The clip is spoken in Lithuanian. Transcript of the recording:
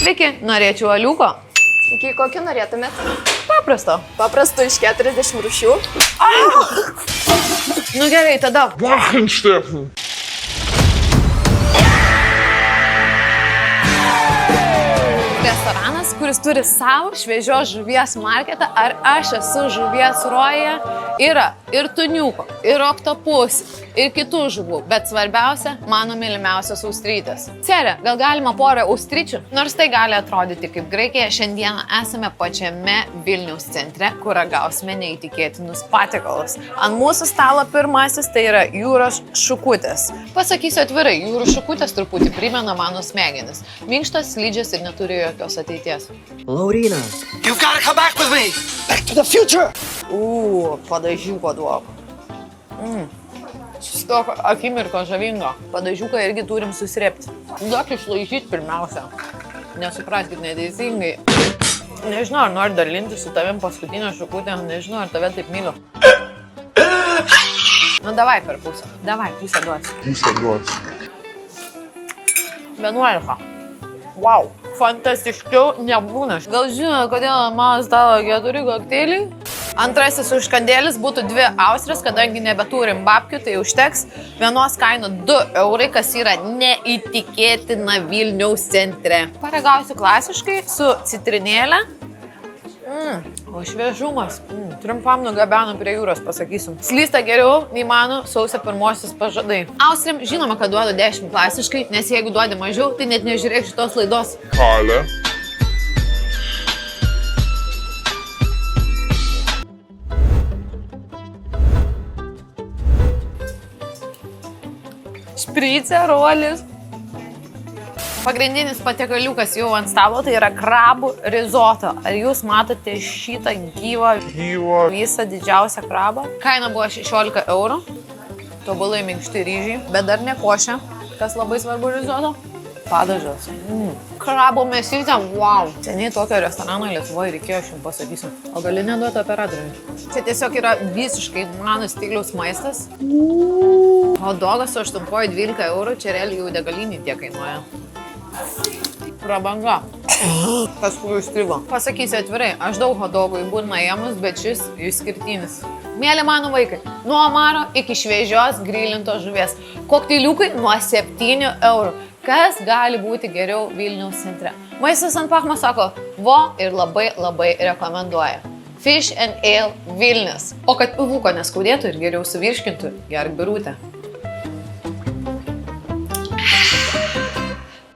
Sveiki, norėčiau aliuko. Iki kokį norėtumėt? Paprasto. Paprastu iš 40 rūšių. Nu gerai, tada. Wachensteffen. Restoranas, kuris turi savo šviežios žuvies marketą, ar aš esu žuvies roje, yra ir tuniuko, ir oktopus, ir kitų žuvų, bet svarbiausia, mano mylimiausias austrytės. Serė, gal galima porą austričių? Nors tai gali atrodyti kaip Graikija, šiandieną esame pačiame Vilniaus centre, kur ragausime neįtikėtinus patiekalus. Ant mūsų stalo pirmasis tai yra jūros šukutės. Pasakysiu atvirai, jūrų šukutės truputį primena mano smegenis. Minkštas, slidžias ir neturi jokios ateities. Laurina. You've got to come back with me! Back to the future! Padažiuko duok. Stok akimirko žavingo. Padažiuką irgi turim susirepti. Duok išlaižyti pirmiausia. Nesupraskit neteisingai. Nežinau, ar nori dalinti su tavim paskutinę šukutę. Nežinau, ar tave taip myliu. Nu, davai per pusę. Davai, pusę duosi. Pusę duos. 11. Wow. Fantastiškiau nebūna. Gal žinot, kodėl mano stalo 4 kokteiliai? Antrasis užkandėlis būtų 2 austrės, kadangi nebeturim babkių, tai užteks. Vienos kaina 2 eurai, kas yra neįtikėtina Vilniaus centre. Paragausiu klasiškai su citrinėlė. O šviežumas. Trumpam nugabenu prie jūros, pasakysiu. Slysta geriau nei mano sausio 1 pažadai. Austriam žinoma, kad duodu 10 klasiškai, nes jeigu duodi mažiau, tai net nežiūrėk šitos laidos. Kalle. Špricė rolis. Pagrindinis patiekaliukas jau ant stalo, tai yra krabų rizoto. Ar jūs matote šitą gyvą visą didžiausią krabą? Kaina buvo 16 eurų. Tobulai minkšti ryžiai, bet dar ne košė. Kas labai svarbu rizoto? Padažas. Krabų mėsytė, wow. Seniai tokio restorano Lietuvoje reikėjo, aš jums pasakysiu. O gali neduoti operatoriui. Čia tiesiog yra visiškai mano stiliaus maistas. Hotdogas su 8,12 eurų, čia realiai jau degalinį tiek kainuoja. Prabanga. Kas kur užstrigo. Pasakysiu atvirai, aš daug hotdogų į burną ėmus, bet šis išskirtinis. Mėly mano vaikai, nuo omaro iki šviežios grilintos žuvies. Kokteiliukai nuo 7 eurų. Kas gali būti geriau Vilniaus centre? Maistas ant pachmo sako, vo ir labai rekomenduoja. Fish and Ale Vilnius. O kad pilvuko neskaudėtų ir geriau suvirškintų, gerk birutę.